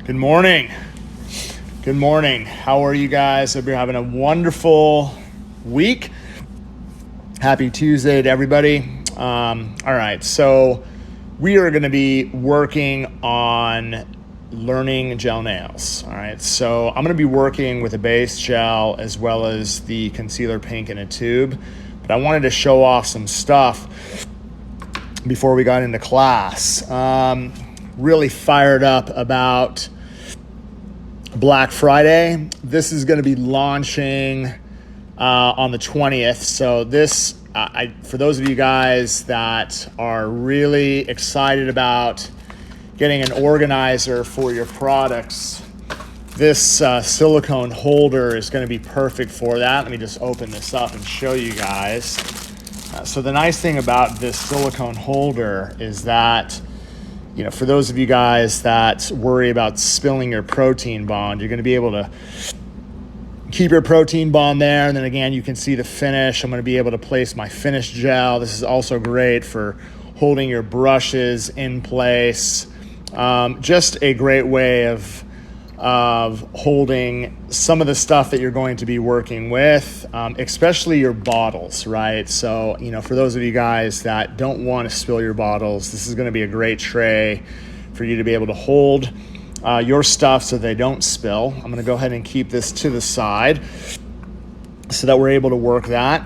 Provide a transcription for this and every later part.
Good morning. Good morning. How are you guys? Hope you're having a wonderful week. Happy Tuesday to everybody. All right, so we are going to be working on learning gel nails. All right, so I'm going to be working with a base gel as well as the concealer pink in a tube, but I wanted to show off some stuff before we got into class. Really fired up about Black Friday. This is going to be launching on the 20th. So this, for those of you guys that are really excited about getting an organizer for your products, this silicone holder is going to be perfect for that. Let me just open this up and show you guys. So the nice thing about this silicone holder is that, for those of you guys that worry about spilling your protein bond, you're going to be able to keep your protein bond there. And then again, you can see the finish. I'm going to be able to place my finish gel. This is also great for holding your brushes in place. Just a great way of holding some of the stuff that you're going to be working with, especially your bottles, right? So, for those of you guys that don't want to spill your bottles, this is going to be a great tray for you to be able to hold your stuff so they don't spill. I'm going to go ahead and keep this to the side so that we're able to work that.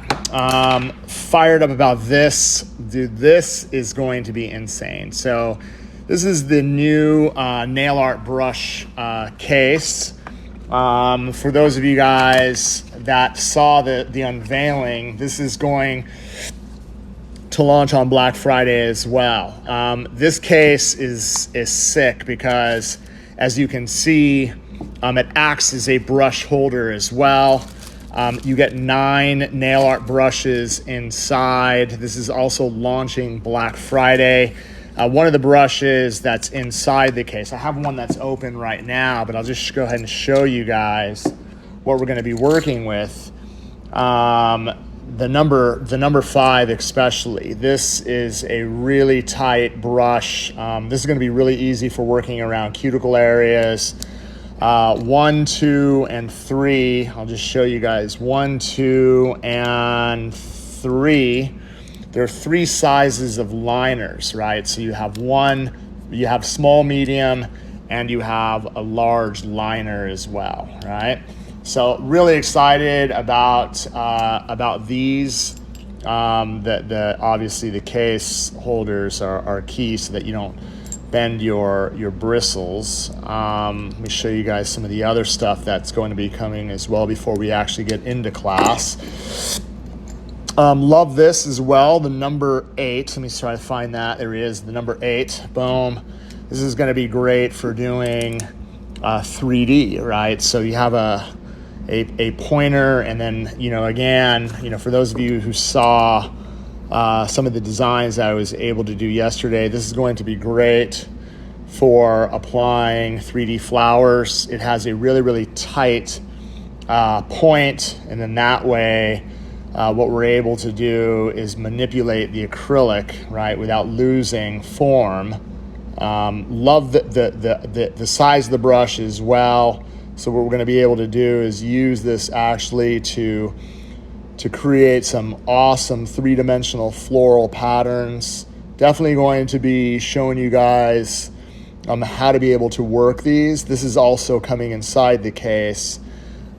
Fired up about this. Dude, this is going to be insane. So this is the new nail art brush case. For those of you guys that saw the unveiling, this is going to launch on Black Friday as well. This case is sick because, as you can see, it acts as a brush holder as well. You get 9 nail art brushes inside. This is also launching Black Friday. One of the brushes that's inside the case, I have one that's open right now, but I'll just go ahead and show you guys what we're going to be working with. The number 5 especially. This is a really tight brush. This is going to be really easy for working around cuticle areas. 1, 2, and 3. I'll just show you guys 1, 2, and 3. There are 3 sizes of liners, right? So you have small, medium, and you have a large liner as well, right? So really excited about these. Obviously the case holders are key so that you don't bend your bristles. Let me show you guys some of the other stuff that's going to be coming as well before we actually get into class. Love this as well, the number 8. Let me try to find that. There it is, the number 8. Boom. This is going to be great for doing 3D, right? So you have a pointer, and then, again, for those of you who saw some of the designs I was able to do yesterday, this is going to be great for applying 3D flowers. It has a really, really tight point, and then that way, what we're able to do is manipulate the acrylic, right, without losing form. Love the size of the brush as well. So what we're going to be able to do is use this actually to create some awesome 3-dimensional floral patterns. Definitely going to be showing you guys how to be able to work these. This is also coming inside the case.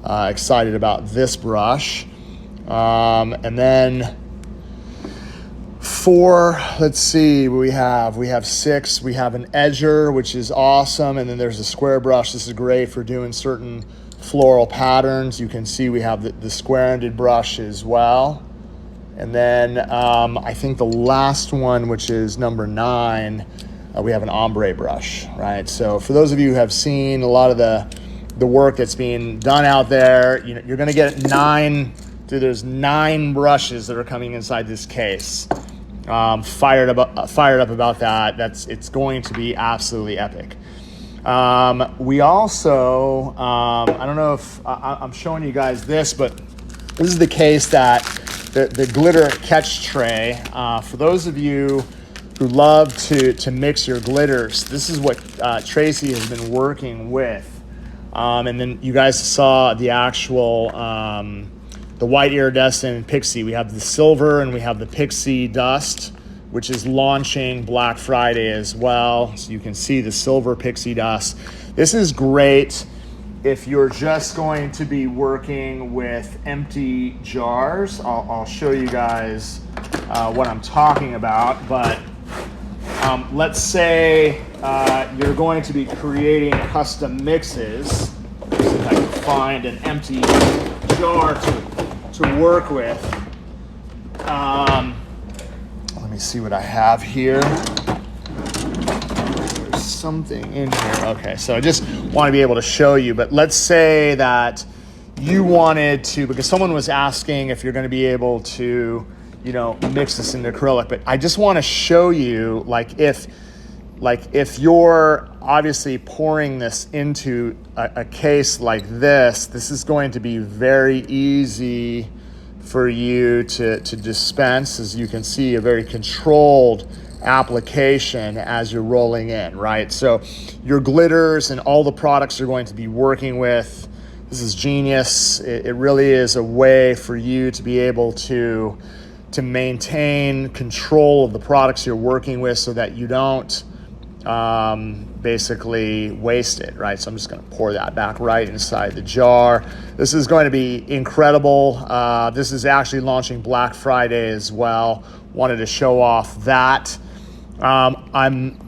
Excited about this brush. And then 4, let's see, we have 6. We have an edger, which is awesome. And then there's a square brush. This is great for doing certain floral patterns. You can see we have the square-ended brush as well. And then I think the last one, which is number 9, we have an ombre brush, right? So for those of you who have seen a lot of the work that's being done out there, you're going to get 9. Dude, there's 9 brushes that are coming inside this case. Fired up about that. It's going to be absolutely epic. We also, I don't know if I'm showing you guys this, but this is the case that the glitter catch tray. For those of you love to mix your glitters, this is what Tracy has been working with. And then you guys saw the actual, the white iridescent pixie. We have the silver and we have the pixie dust, which is launching Black Friday as well. So you can see the silver pixie dust. This is great if you're just going to be working with empty jars. I'll show you guys what I'm talking about, but let's say you're going to be creating custom mixes. Let's see if I can find an empty jar to work with. Let me see what I have here. There's something in here. Okay, so I just want to be able to show you, but let's say that you wanted to, because someone was asking if you're going to be able to, mix this into acrylic, but I just want to show you, if you're obviously pouring this into a case like this is going to be very easy for you to dispense. As you can see, a very controlled application as you're rolling in, right? So your glitters and all the products you're going to be working with, this is genius. It really is a way for you to be able to maintain control of the products you're working with so that you don't basically waste it, right? So I'm just going to pour that back right inside the jar. This is going to be incredible. This is actually launching Black Friday as well. Wanted to show off that. I'm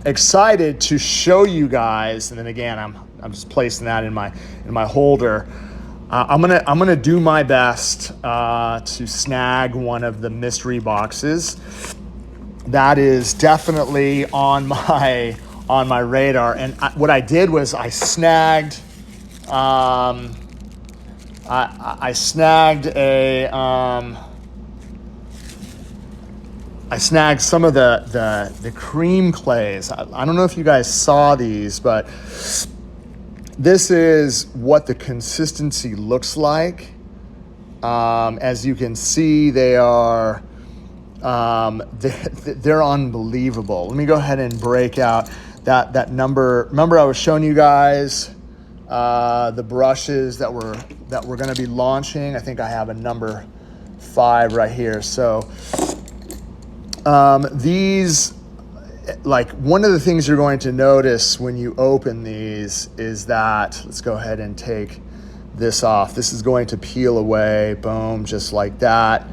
excited to show you guys, and then again, I'm just placing that in my holder. I'm gonna do my best to snag one of the mystery boxes. That is definitely on my radar. And what I did was I snagged I snagged some of the cream clays. I don't know if you guys saw these, but this is what the consistency looks like. As you can see, they are they're unbelievable. Let me go ahead and break out that number. Remember, I was showing you guys the brushes that we're going to be launching. I think I have a number 5 right here. So these, like, one of the things you're going to notice when you open these is that, let's go ahead and take this off. This is going to peel away, boom, just like that.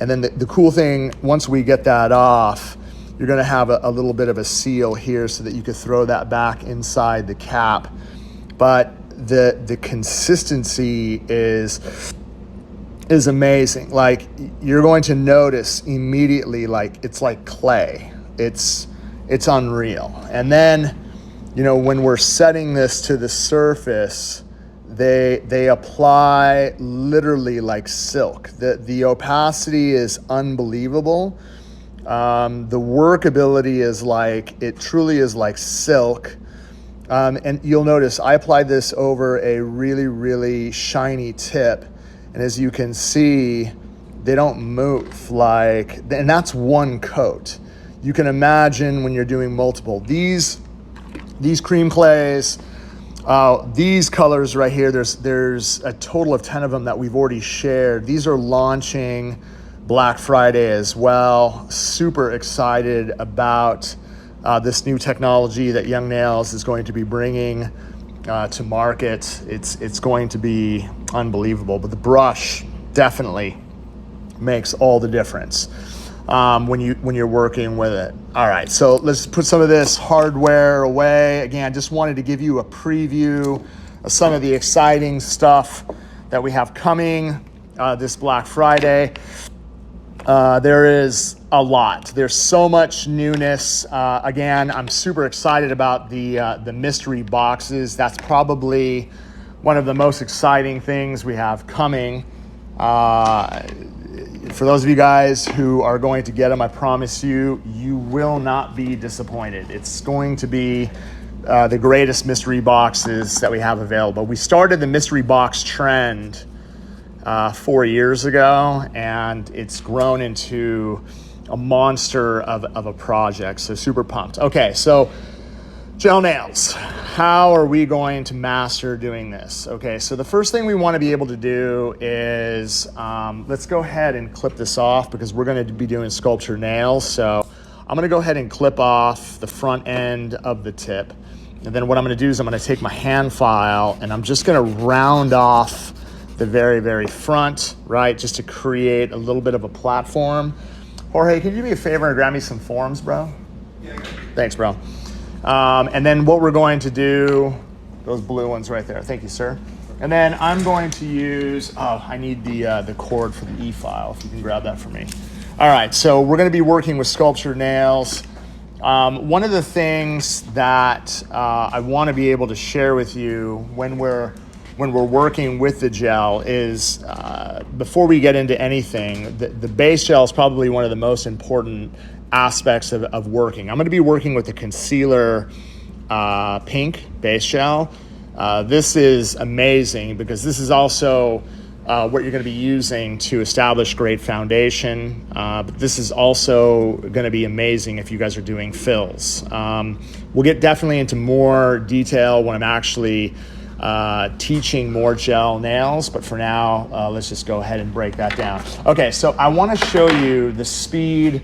And then the cool thing, once we get that off, you're going to have a little bit of a seal here so that you could throw that back inside the cap. But the consistency is amazing. Like, you're going to notice immediately, like, it's like clay. It's unreal. And then, when we're setting this to the surface, they apply literally like silk. The opacity is unbelievable. The workability is it truly is like silk. And you'll notice I applied this over a really, really shiny tip. And as you can see, they don't move and that's one coat. You can imagine when you're doing multiple. These cream clays, these colors right here, there's a total of 10 of them that we've already shared. These are launching Black Friday as well. Super excited about this new technology that Young Nails is going to be bringing to market. It's going to be unbelievable, but the brush definitely makes all the difference when you're working with it. All right, so let's put some of this hardware away. Again, I just wanted to give you a preview of some of the exciting stuff that we have coming this Black Friday. There is a lot. There's so much newness. Again, I'm super excited about the mystery boxes. That's probably one of the most exciting things we have coming. For those of you guys who are going to get them, I promise you will not be disappointed. It's going to be the greatest mystery boxes that we have available. We started the mystery box trend 4 years ago, and it's grown into a monster of a project. So super pumped. Okay, so gel nails. How are we going to master doing this? Okay, so the first thing we want to be able to do is, let's go ahead and clip this off because we're going to be doing sculpture nails. So I'm going to go ahead and clip off the front end of the tip. And then what I'm going to do is I'm going to take my hand file and I'm just going to round off the very, very front, right? Just to create a little bit of a platform. Jorge, can you do me a favor and grab me some forms, bro? Yeah. Thanks, bro. And then what we're going to do, those blue ones right there. Thank you, sir. And then I'm going to use, I need the cord for the e-file, if you can grab that for me. All right, so we're going to be working with sculpture nails. One of the things that I want to be able to share with you when we're working with the gel is, before we get into anything, the base gel is probably one of the most important aspects of working. I'm going to be working with the concealer pink base gel. This is amazing because this is also what you're going to be using to establish great foundation. But this is also going to be amazing if you guys are doing fills. We'll get definitely into more detail when I'm actually teaching more gel nails, but for now, let's just go ahead and break that down. Okay, so I want to show you the speed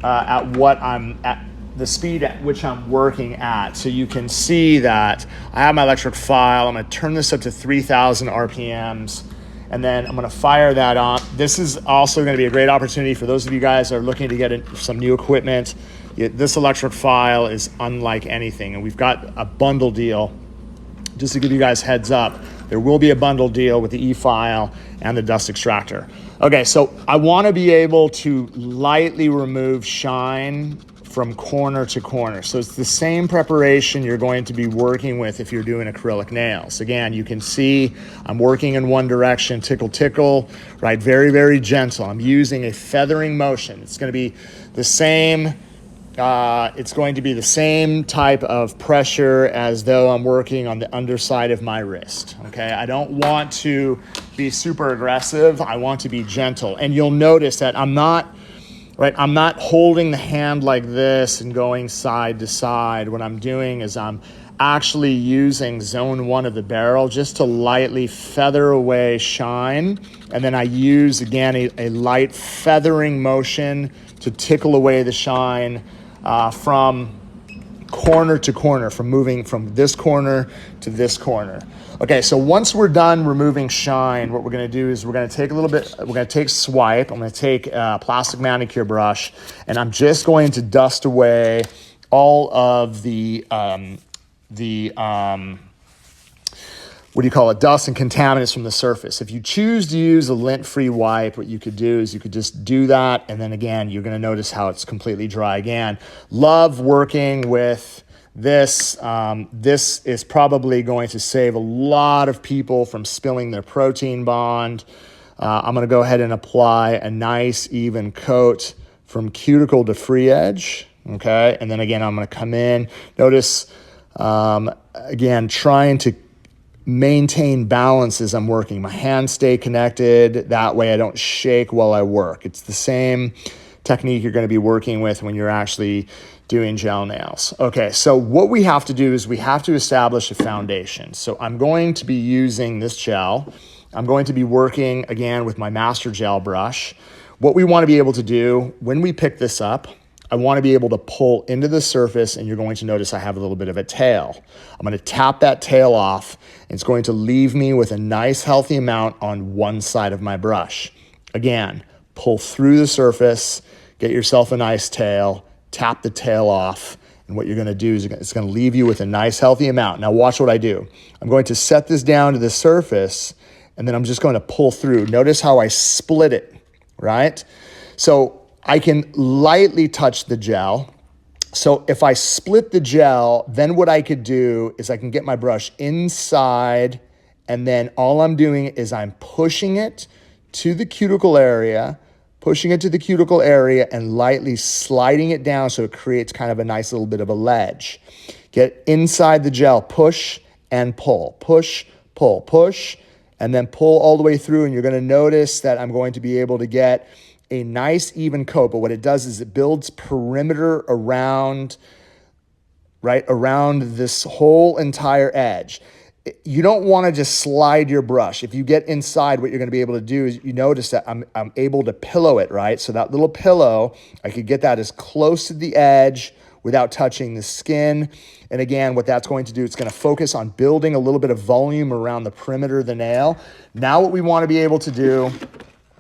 the speed at which I'm working at. So you can see that I have my electric file. I'm going to turn this up to 3,000 RPMs, and then I'm going to fire that on. This is also going to be a great opportunity for those of you guys that are looking to get some new equipment. This electric file is unlike anything, and we've got a bundle deal. Just to give you guys heads up, there will be a bundle deal with the e-file and the dust extractor. Okay, so I want to be able to lightly remove shine from corner to corner. So it's the same preparation you're going to be working with if you're doing acrylic nails. Again, you can see I'm working in one direction, tickle, tickle, right? Very, very gentle. I'm using a feathering motion. It's going to be the same. It's going to be the same type of pressure as though I'm working on the underside of my wrist, okay? I don't want to be super aggressive. I want to be gentle. And you'll notice that I'm not holding the hand like this and going side to side. What I'm doing is I'm actually using zone 1 of the barrel just to lightly feather away shine. And then I use, again, a light feathering motion to tickle away the shine from corner to corner, from moving from this corner to this corner. Okay, so once we're done removing shine, what we're going to do is we're going to take swipe. I'm going to take a plastic manicure brush, and I'm just going to dust away all of the dust and contaminants from the surface. If you choose to use a lint-free wipe, what you could do is you could just do that, and then again, you're going to notice how it's completely dry again. Love working with this. This is probably going to save a lot of people from spilling their protein bond. I'm going to go ahead and apply a nice even coat from cuticle to free edge, okay? And then again, I'm going to come in. Notice, again, trying to maintain balance as I'm working. My hands stay connected. That way I don't shake while I work. It's the same technique you're going to be working with when you're actually doing gel nails. Okay, so what we have to do is we have to establish a foundation. So I'm going to be using this gel. I'm going to be working again with my master gel brush. What we want to be able to do when we pick this up, I want to be able to pull into the surface, and you're going to notice I have a little bit of a tail. I'm going to tap that tail off, and it's going to leave me with a nice healthy amount on one side of my brush. Again, pull through the surface, get yourself a nice tail, tap the tail off, and what you're going to do is it's going to leave you with a nice healthy amount. Now watch what I do. I'm going to set this down to the surface, and then I'm just going to pull through. Notice how I split it, right? So I can lightly touch the gel. So if I split the gel, then what I could do is I can get my brush inside, and then all I'm doing is I'm pushing it to the cuticle area, and lightly sliding it down so it creates kind of a nice little bit of a ledge. Get inside the gel, push and pull, push, pull, push, and then pull all the way through, and you're going to notice that I'm going to be able to get a nice even coat, but what it does is it builds perimeter around, right, around this whole entire edge. You don't want to just slide your brush. If you get inside, what you're going to be able to do is you notice that I'm able to pillow it, right? So that little pillow, I could get that as close to the edge without touching the skin. And again, what that's going to do, it's going to focus on building a little bit of volume around the perimeter of the nail. Now what we want to be able to do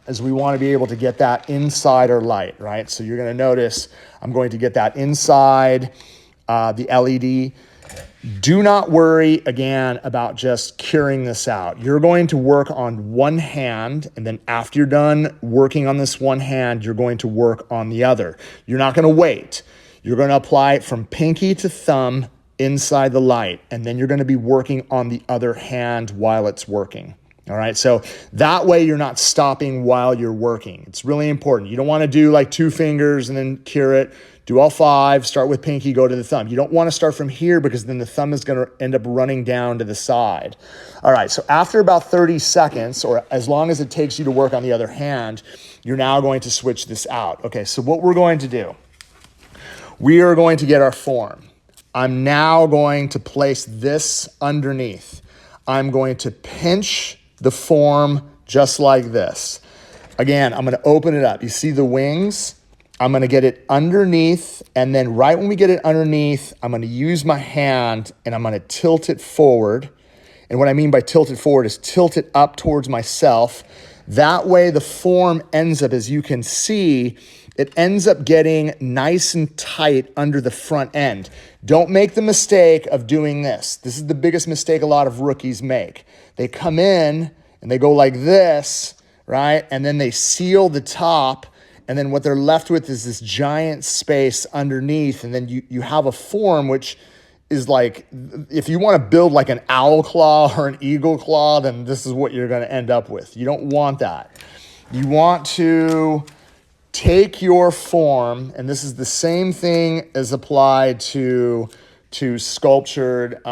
is we want to be able to get that inside our light, right? So you're going to notice I'm going to get that inside the LED. Do not worry, again, about just curing this out. You're going to work on one hand, and then after you're done working on this one hand, you're going to work on the other. You're not going to wait. You're going to apply it from pinky to thumb inside the light, and then you're going to be working on the other hand while it's working. All right, so that way you're not stopping while you're working. It's really important. You don't want to do like 2 fingers and then cure it. Do all 5, start with pinky, go to the thumb. You don't want to start from here because then the thumb is going to end up running down to the side. All right, so after about 30 seconds, or as long as it takes you to work on the other hand, you're now going to switch this out. Okay, so what we're going to do, we are going to get our form. I'm now going to place this underneath. I'm going to pinch the form just like this. Again, I'm going to open it up. You see the wings? I'm going to get it underneath, and then right when we get it underneath, I'm going to use my hand and I'm going to tilt it forward. And what I mean by tilt it forward is tilt it up towards myself. That way the form ends up, as you can see, it ends up getting nice and tight under the front end. Don't make the mistake of doing this. This is the biggest mistake a lot of rookies make. They come in and they go like this, right? And then they seal the top, and then what they're left with is this giant space underneath, and then you have a form which is like, if you want to build like an owl claw or an eagle claw, then this is what you're going to end up with. You don't want that. You want to take your form, and this is the same thing as applied to sculptured.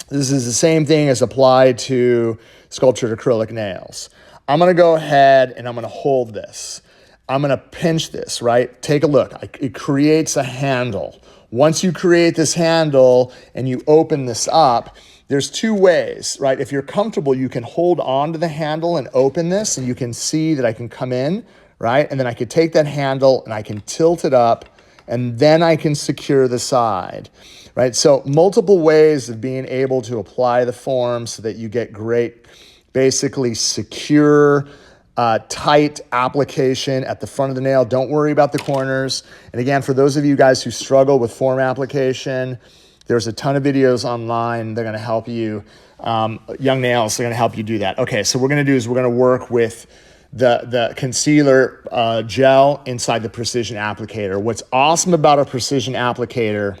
This is the same thing as applied to sculptured acrylic nails. I'm going to go ahead and I'm going to hold this. I'm going to pinch this, right? Take a look. It creates a handle. Once you create this handle and you open this up, there's 2 ways, right? If you're comfortable, you can hold on to the handle and open this, and you can see that I can come in, right? And then I could take that handle and I can tilt it up, and then I can secure the side, right? So multiple ways of being able to apply the form so that you get great, basically secure, tight application at the front of the nail. Don't worry about the corners. And again, for those of you guys who struggle with form application, there's a ton of videos online. They're going to help you. Young Nails, they're going to help you do that. Okay, so what we're going to do is we're going to work with the concealer gel inside the precision applicator. What's awesome about a precision applicator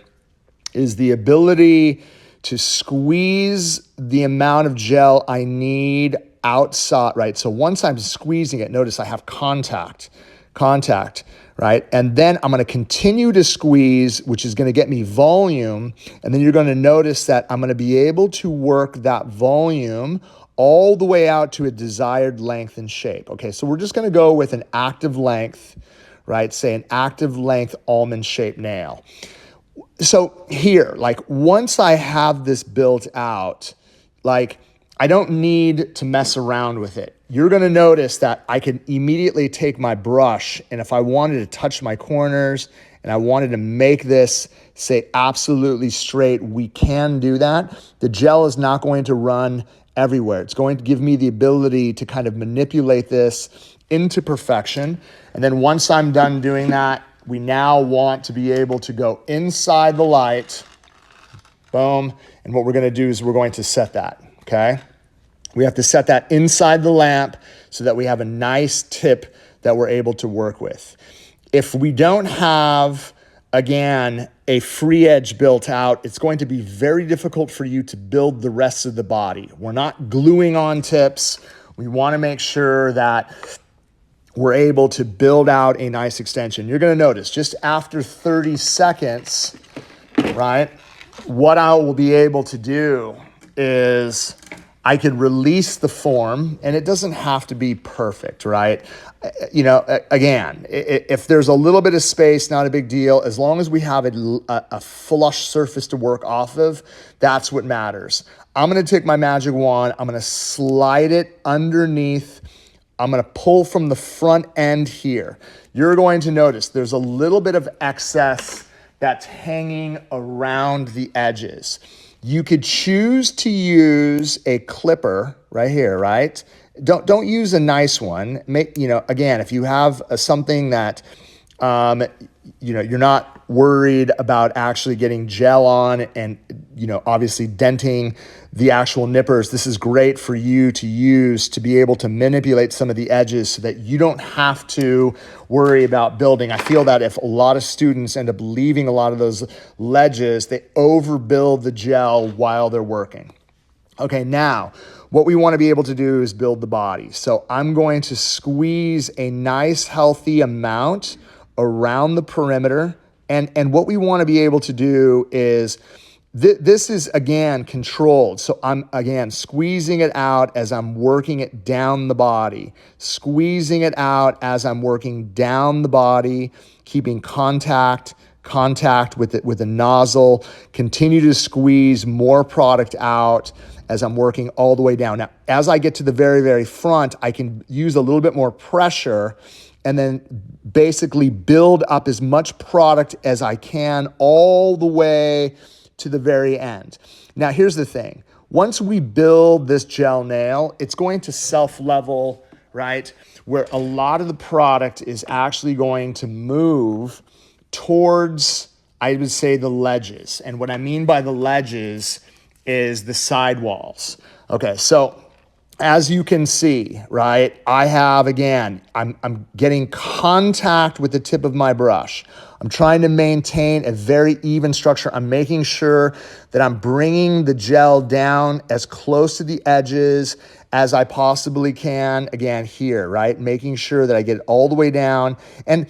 is the ability to squeeze the amount of gel I need outside, right? So once I'm squeezing it, notice I have contact, right? And then I'm going to continue to squeeze, which is going to get me volume. And then you're going to notice that I'm going to be able to work that volume all the way out to a desired length and shape. Okay, so we're just going to go with an active length, right? Say an active length almond shaped nail. So here, like once I have this built out, like I don't need to mess around with it. You're going to notice that I can immediately take my brush, and if I wanted to touch my corners and I wanted to make this say absolutely straight, we can do that. The gel is not going to run everywhere. It's going to give me the ability to kind of manipulate this into perfection. And then once I'm done doing that, we now want to be able to go inside the light. Boom. And what we're going to do is we're going to set that, okay? We have to set that inside the lamp so that we have a nice tip that we're able to work with. If we don't have, again, a free edge built out, it's going to be very difficult for you to build the rest of the body. We're not gluing on tips. We want to make sure that we're able to build out a nice extension. You're going to notice just after 30 seconds, right, what I will be able to do is I could release the form, and it doesn't have to be perfect, right? Again, if there's a little bit of space, not a big deal. As long as we have a flush surface to work off of, that's what matters. I'm going to take my magic wand. I'm going to slide it underneath. I'm going to pull from the front end here. You're going to notice there's a little bit of excess that's hanging around the edges. You could choose to use a clipper right here, right? Don't use a nice one. Again, if you have something that, you're not worried about actually getting gel on and, obviously denting the actual nippers, this is great for you to use to be able to manipulate some of the edges so that you don't have to worry about building. I feel that if a lot of students end up leaving a lot of those ledges, they overbuild the gel while they're working. Okay, now what we want to be able to do is build the body. So I'm going to squeeze a nice healthy amount around the perimeter. And what we want to be able to do is, this is, again, controlled. So I'm, again, squeezing it out as I'm working it down the body, squeezing it out as I'm working down the body, keeping contact with it, with the nozzle, continue to squeeze more product out as I'm working all the way down. Now, as I get to the very, very front, I can use a little bit more pressure and then basically build up as much product as I can all the way to the very end. Now, here's the thing. Once we build this gel nail, it's going to self-level, right? Where a lot of the product is actually going to move towards, I would say, the ledges. And what I mean by the ledges is the sidewalls. Okay, so as you can see, right, I have, again, I'm getting contact with the tip of my brush. I'm trying to maintain a very even structure. I'm making sure that I'm bringing the gel down as close to the edges as I possibly can. Again, here, right, making sure that I get it all the way down. And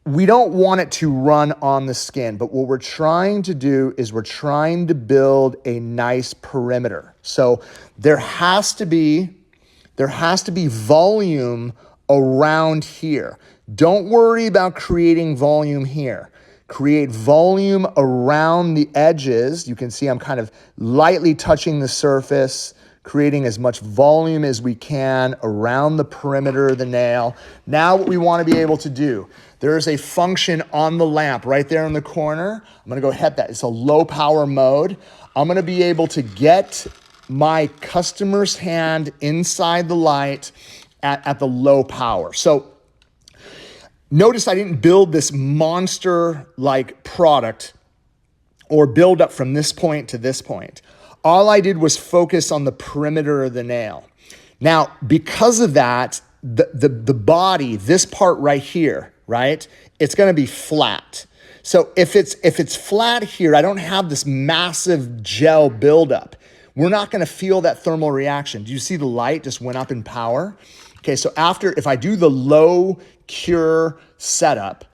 we don't want it to run on the skin, but what we're trying to do is we're trying to build a nice perimeter. So there has to be volume around here. Don't worry about creating volume here. Create volume around the edges. You can see I'm kind of lightly touching the surface, creating as much volume as we can around the perimeter of the nail. Now what we want to be able to do, there is a function on the lamp right there in the corner. I'm going to go hit that. It's a low power mode. I'm going to be able to get my customer's hand inside the light at the low power. So notice I didn't build this monster-like product or build up from this point to this point. All I did was focus on the perimeter of the nail. Now, because of that, the body, this part right here, right, it's going to be flat. So if it's flat here, I don't have this massive gel buildup. We're not going to feel that thermal reaction. Do you see the light just went up in power? Okay, so if I do the low cure setup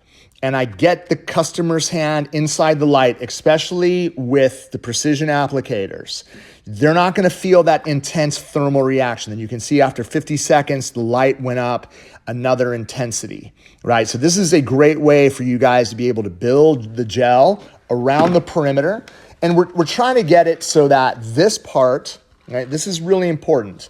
and I get the customer's hand inside the light, especially with the precision applicators, they're not going to feel that intense thermal reaction. And you can see after 50 seconds, the light went up another intensity, right? So this is a great way for you guys to be able to build the gel around the perimeter. And we're trying to get it so that this part, right, this is really important.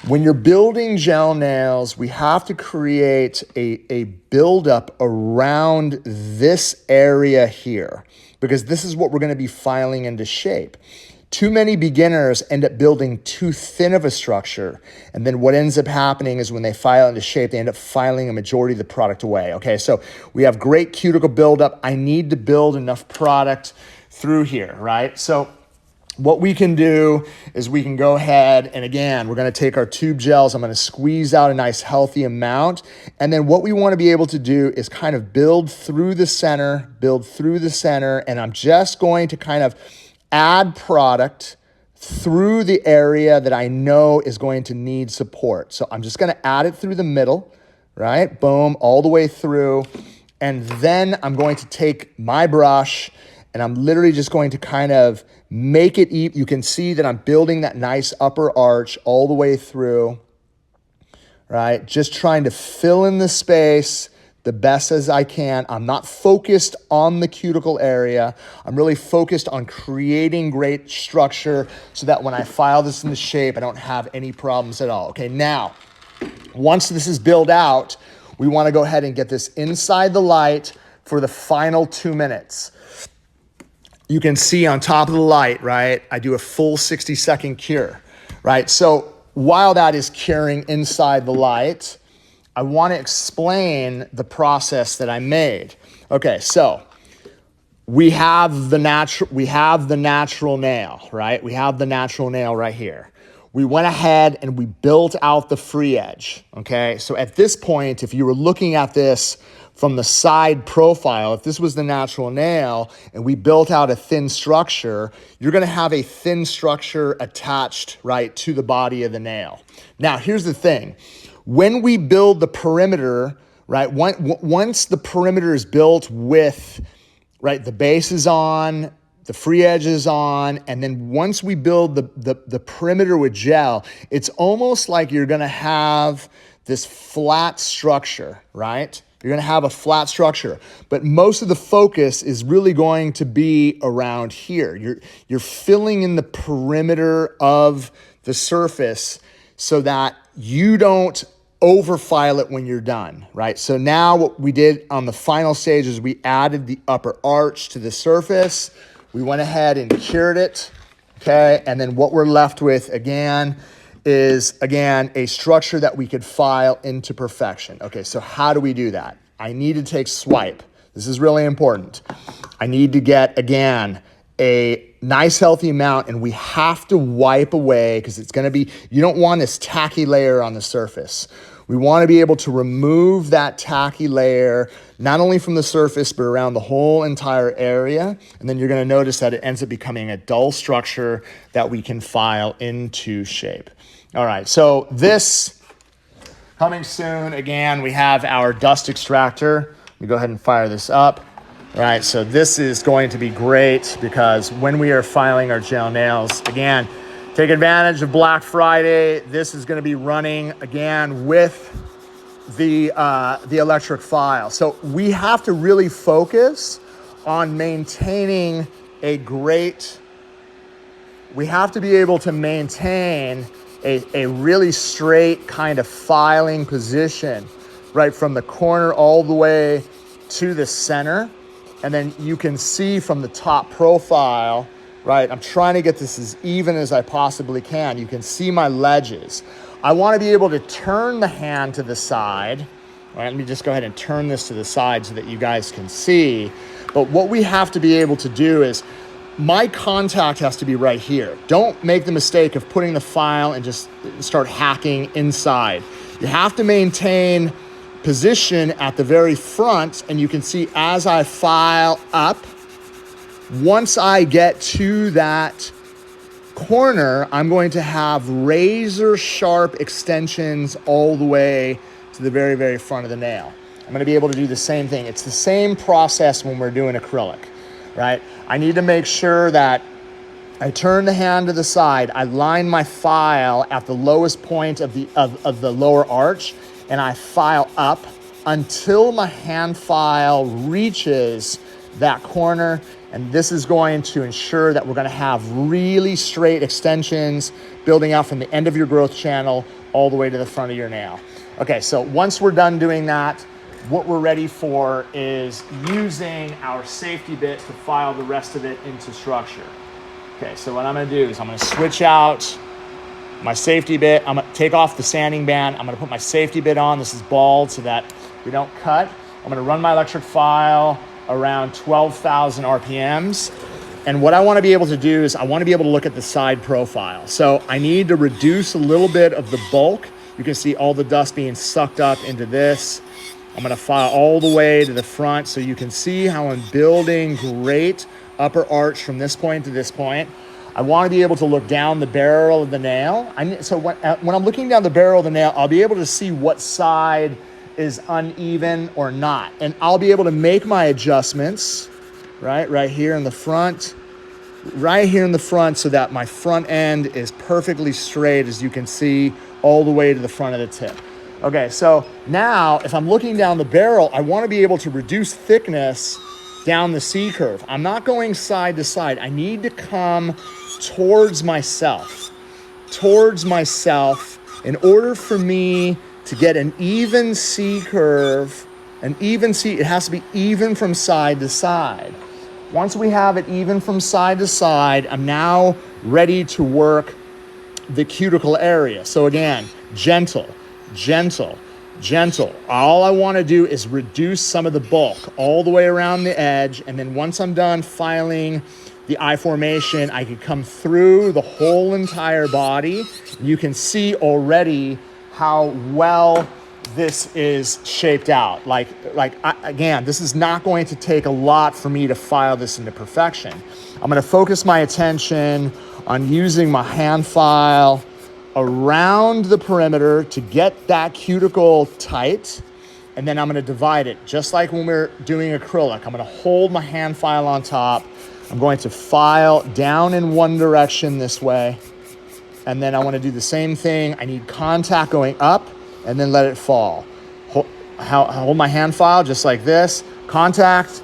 When you're building gel nails, we have to create a buildup around this area here, because this is what we're going to be filing into shape. Too many beginners end up building too thin of a structure, and then what ends up happening is when they file into shape, they end up filing a majority of the product away. Okay, so we have great cuticle buildup. I need to build enough product through here, right? So what we can do is we can go ahead and, again, we're going to take our tube gels. I'm going to squeeze out a nice healthy amount. And then what we want to be able to do is kind of build through the center, and I'm just going to kind of add product through the area that I know is going to need support. So I'm just going to add it through the middle, right? Boom, all the way through. And then I'm going to take my brush and I'm literally just going to kind of Make it even. You can see that I'm building that nice upper arch all the way through, right? Just trying to fill in the space the best as I can. I'm not focused on the cuticle area. I'm really focused on creating great structure so that when I file this into shape, I don't have any problems at all. Okay, now, once this is built out, we want to go ahead and get this inside the light for the final 2 minutes. You can see on top of the light, right? I do a full 60-second cure, right? So while that is curing inside the light, I want to explain the process that I made. Okay, so we have the natural nail, right? We have the natural nail right here. We went ahead and we built out the free edge, okay? So at this point, if you were looking at this from the side profile, if this was the natural nail and we built out a thin structure, you're gonna have a thin structure attached, right, to the body of the nail. Now, here's the thing. When we build the perimeter, right, once the perimeter is built with, right, the base is on, the free edge is on, and then once we build the perimeter with gel, it's almost like you're gonna have this flat structure, right? You're gonna have a flat structure, but most of the focus is really going to be around here. You're filling in the perimeter of the surface so that you don't overfile it when you're done, right? So now what we did on the final stage is we added the upper arch to the surface. We went ahead and cured it, okay? And then what we're left with again is, again, a structure that we could file into perfection. Okay, so how do we do that? I need to take swipe. This is really important. I need to get, again, a nice healthy amount, and we have to wipe away because it's gonna be, you don't want this tacky layer on the surface. We wanna be able to remove that tacky layer, not only from the surface, but around the whole entire area. And then you're gonna notice that it ends up becoming a dull structure that we can file into shape. All right, so this coming soon, again, we have our dust extractor. Let me go ahead and fire this up. All right, so this is going to be great because when we are filing our gel nails, again, take advantage of Black Friday. This is gonna be running, again, with the electric file. So we have to really focus on maintaining we have to be able to maintain a really straight kind of filing position, right from the corner all the way to the center. And then you can see from the top profile, right? I'm trying to get this as even as I possibly can. You can see my ledges. I want to be able to turn the hand to the side. All right, let me just go ahead and turn this to the side so that you guys can see. But what we have to be able to do is my contact has to be right here. Don't make the mistake of putting the file and just start hacking inside. You have to maintain position at the very front, and you can see as I file up, once I get to that corner, I'm going to have razor sharp extensions all the way to the very, very front of the nail. I'm gonna be able to do the same thing. It's the same process when we're doing acrylic, right? I need to make sure that I turn the hand to the side, I line my file at the lowest point of the lower arch, and I file up until my hand file reaches that corner. And this is going to ensure that we're gonna have really straight extensions building out from the end of your growth channel all the way to the front of your nail. Okay, so once we're done doing that, what we're ready for is using our safety bit to file the rest of it into structure. Okay, so what I'm gonna do is I'm gonna switch out my safety bit. I'm gonna take off the sanding band. I'm gonna put my safety bit on. This is bald so that we don't cut. I'm gonna run my electric file around 12,000 RPMs. And what I wanna be able to do is I wanna be able to look at the side profile. So I need to reduce a little bit of the bulk. You can see all the dust being sucked up into this. I'm gonna file all the way to the front so you can see how I'm building great upper arch from this point to this point. I want to be able to look down the barrel of the nail. So when I'm looking down the barrel of the nail, I'll be able to see what side is uneven or not. And I'll be able to make my adjustments, right here in the front, right here in the front so that my front end is perfectly straight, as you can see, all the way to the front of the tip. Okay, so now if I'm looking down the barrel, I want to be able to reduce thickness down the C curve. I'm not going side to side. I need to come towards myself in order for me to get an even C curve. An even C, it has to be even from side to side. Once we have it even from side to side, I'm now ready to work the cuticle area. So again, gentle. All I want to do is reduce some of the bulk all the way around the edge. And then once I'm done filing the I formation, I can come through the whole entire body. You can see already how well this is shaped out. Again, this is not going to take a lot for me to file this into perfection. I'm going to focus my attention on using my hand file around the perimeter to get that cuticle tight, and then I'm going to divide it just like when we're doing acrylic. I'm going to hold my hand file on top. I'm going to file down in one direction this way, and then I want to do the same thing. I need contact going up and then let it fall. Hold my hand file just like this. Contact.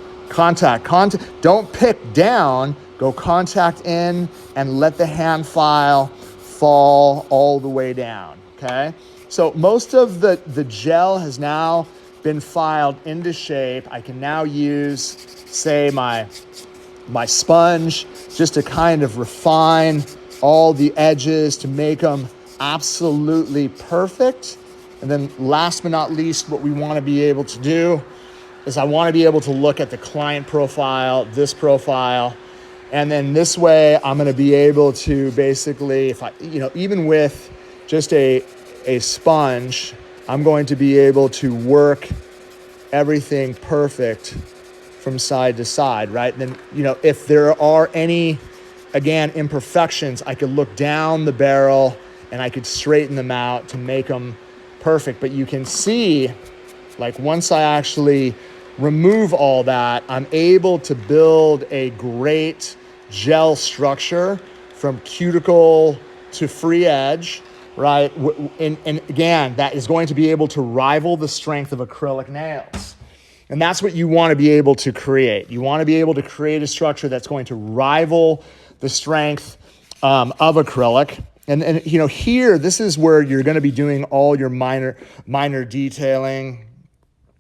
Don't pick down, go contact in and let the hand file fall all the way down, okay? So most of the gel has now been filed into shape. I can now use, say, my sponge just to kind of refine all the edges to make them absolutely perfect. And then last but not least, what we want to be able to do is I want to be able to look at the client profile, this profile, and then this way I'm going to be able to basically, if I, even with just a sponge, I'm going to be able to work everything perfect from side to side, right? And then, if there are any, again, imperfections, I could look down the barrel and I could straighten them out to make them perfect. But you can see, once I actually remove all that, I'm able to build a great gel structure from cuticle to free edge, right? And again, that is going to be able to rival the strength of acrylic nails. And that's what you want to be able to create. You want to be able to create a structure that's going to rival the strength of acrylic. And here, this is where you're going to be doing all your minor detailing.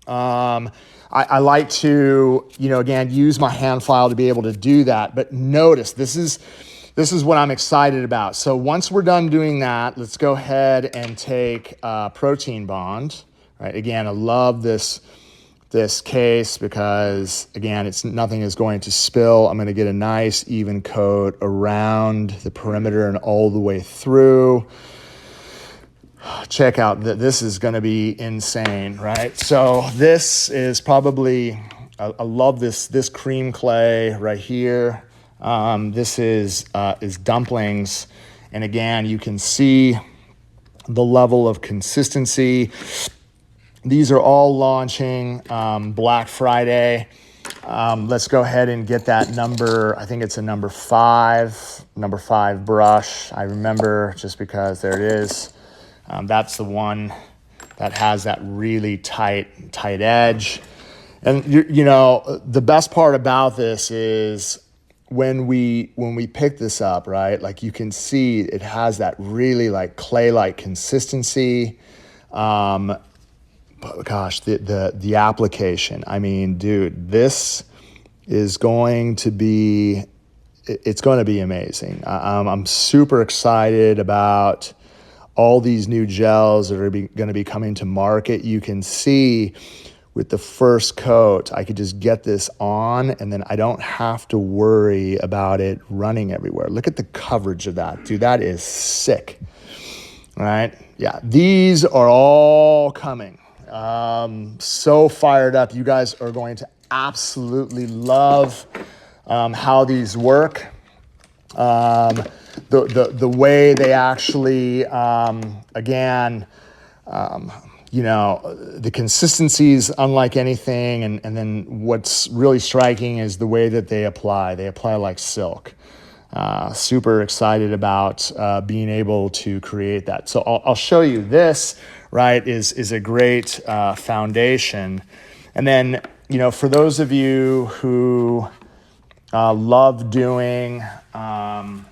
I like to, again, use my hand file to be able to do that. But notice, this is what I'm excited about. So once we're done doing that, let's go ahead and take protein bond. Right? Again, I love this case because, again, nothing is going to spill. I'm going to get a nice even coat around the perimeter and all the way through. Check out that this is going to be insane, right? So this is probably, I love this cream clay right here. This is dumplings. And again, you can see the level of consistency. These are all launching Black Friday. Let's go ahead and get that number. I think it's a number 5 brush. I remember just because there it is. That's the one that has that really tight edge. And the best part about this is when we pick this up, right? You can see it has that really clay-like consistency. But gosh, the application. I mean, dude, this is going to be, it's going to be amazing. I'm super excited about all these new gels that are going to be coming to market. You can see with the first coat, I could just get this on and then I don't have to worry about it running everywhere. Look at the coverage of that. Dude, that is sick, right? Yeah, these are all coming. So fired up. You guys are going to absolutely love how these work. The way they actually, the consistency is unlike anything. And then what's really striking is the way that they apply. They apply like silk. super excited about being able to create that. So I'll show you this, right, is a great foundation. And then, you know, for those of you who love doing, you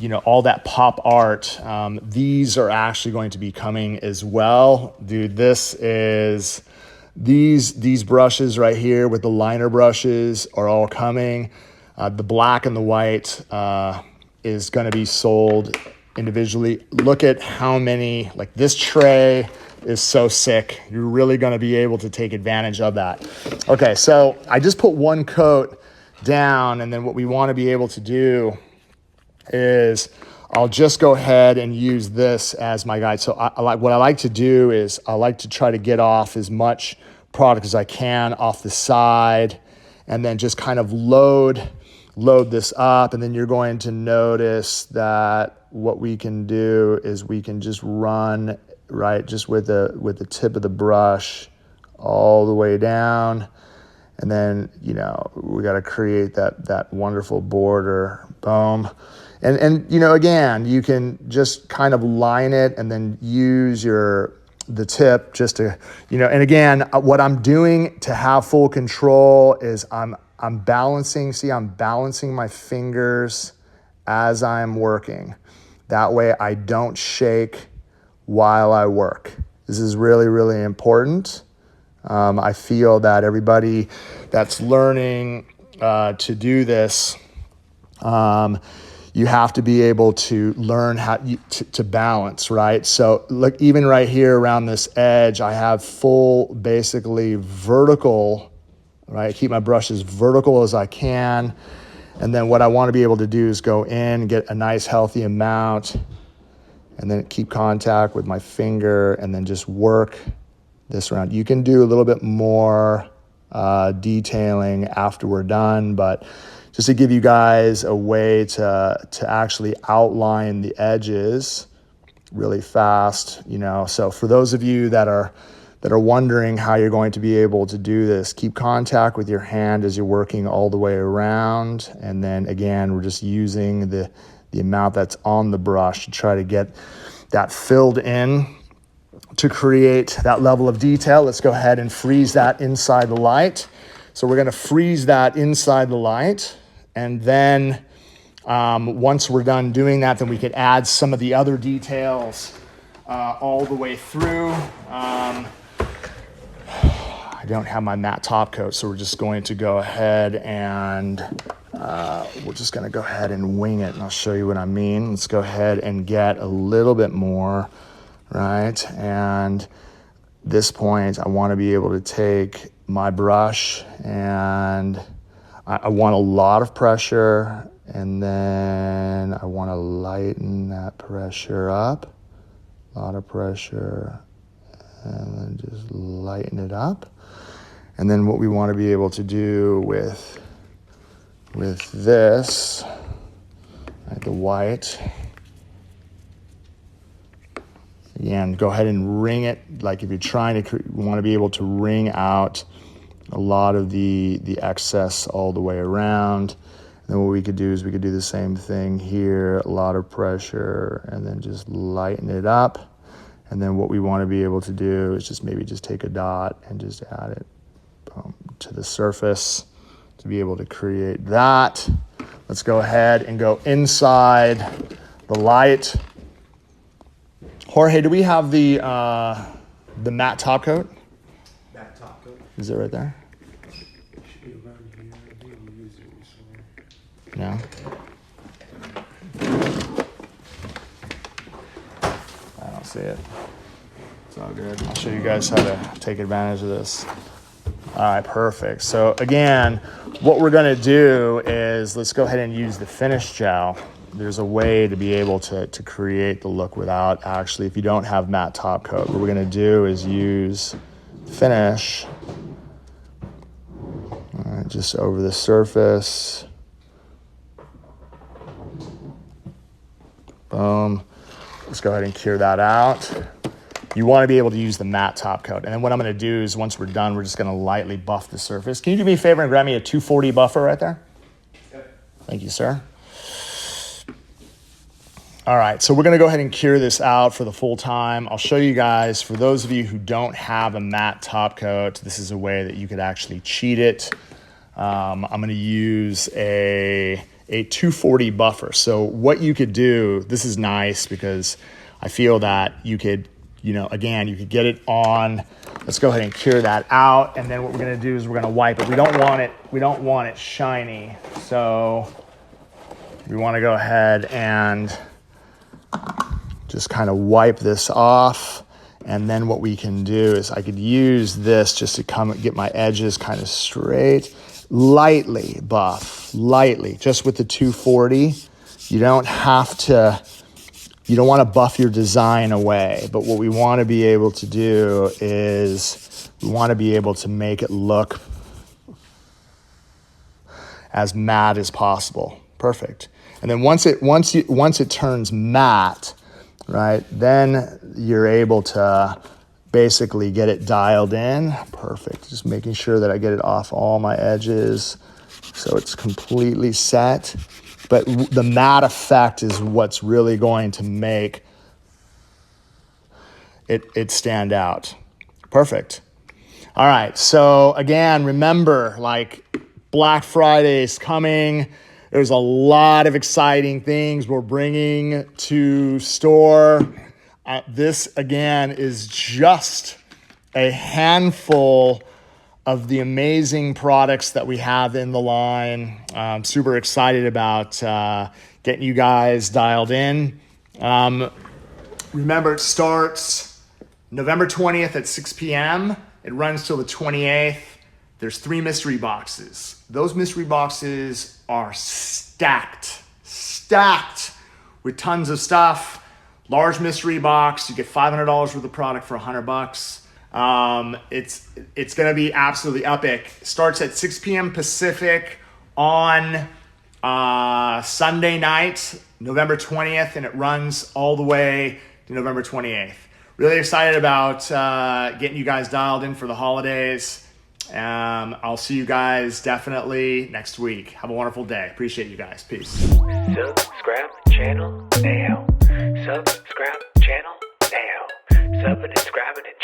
know, all that pop art, these are actually going to be coming as well. Dude, this is, these brushes right here with the liner brushes are all coming. The black and the white is going to be sold individually. Look at how many, like this tray is so sick. You're really going to be able to take advantage of that. Okay, so I just put one coat down, and then what we want to be able to do is I'll just go ahead and use this as my guide. So what I like to do is I like to try to get off as much product as I can off the side, and then just kind of load this up. And then you're going to notice that what we can do is we can just run right just with the tip of the brush all the way down. And then, you know, we got to create that wonderful border. Boom. And you know, again, you can just kind of line it and then use the tip just to, you know, and again, what I'm doing to have full control is I'm balancing my fingers as I'm working. That way I don't shake while I work. This is really, really important. I feel that everybody that's learning to do this, you have to be able to learn how to balance, right? So look, even right here around this edge, I have full, basically vertical, right? Keep my brush as vertical as I can. And then what I want to be able to do is go in, get a nice healthy amount, and then keep contact with my finger, and then just work this around. You can do a little bit more detailing after we're done, but just to give you guys a way to actually outline the edges really fast, you know. So for those of you that are wondering how you're going to be able to do this, keep contact with your hand as you're working all the way around. And then again, we're just using the amount that's on the brush to try to get that filled in to create that level of detail. Let's go ahead and freeze that inside the light. So we're going to freeze that inside the light. And then once we're done doing that, then we could add some of the other details all the way through. I don't have my matte top coat, so we're just going to go ahead and we're just going to go ahead and wing it, and I'll show you what I mean. Let's go ahead and get a little bit more, right? And this point, I want to be able to take my brush, and I want a lot of pressure, and then I want to lighten that pressure up. A lot of pressure, and then just lighten it up. And then what we want to be able to do with this, like the white, again, go ahead and wring it. Like if you're trying to, want to be able to wring out a lot of the excess all the way around. And then what we could do is we could do the same thing here, a lot of pressure, and then just lighten it up. And then what we want to be able to do is just maybe just take a dot and just add it to the surface to be able to create that. Let's go ahead and go inside the light. Jorge, do we have the matte top coat? Matte top coat? Is it right there? Should be around here. I think we'll use it somewhere. No? I don't see it. It's all good. I'll show you guys how to take advantage of this. All right, perfect. So again, what we're going to do is let's go ahead and use the finish gel. There's a way to be able to create the look without actually, if you don't have matte top coat, what we're going to do is use finish just over the surface. Boom. Let's go ahead and cure that out. You want to be able to use the matte top coat. And then what I'm going to do is once we're done, we're just going to lightly buff the surface. Can you do me a favor and grab me a 240 buffer right there? Yep. Thank you, sir. All right, so we're gonna go ahead and cure this out for the full time. I'll show you guys, for those of you who don't have a matte top coat, this is a way that you could actually cheat it. I'm gonna use a 240 buffer. So what you could do, this is nice because I feel that you could, again, you could get it on. Let's go ahead and cure that out. And then what we're gonna do is we're gonna wipe it. We don't want it shiny. So we wanna go ahead and just kind of wipe this off. And then what we can do is I could use this just to get my edges kind of straight. Lightly buff, just with the 240. You don't want to buff your design away, but what we want to be able to do is we want to be able to make it look as matte as possible. Perfect. And then once it turns matte, right, then you're able to basically get it dialed in. Perfect. Just making sure that I get it off all my edges so it's completely set. But the matte effect is what's really going to make it stand out. Perfect. All right. So again, remember, like, Black Friday is coming. There's a lot of exciting things we're bringing to store. This, again, is just a handful of the amazing products that we have in the line. I'm super excited about getting you guys dialed in. Remember, it starts November 20th at 6 p.m. It runs till the 28th. There's 3 mystery boxes. Those mystery boxes are stacked with tons of stuff. Large mystery box, you get $500 worth of product for $100. It's going to be absolutely epic. It starts at 6 p.m. Pacific on Sunday night, November 20th, and it runs all the way to November 28th. Really excited about getting you guys dialed in for the holidays. I'll see you guys definitely next week. Have a wonderful day. Appreciate you guys. Peace. Subscribe channel now. Subscribe channel now. Sub and subscribing it.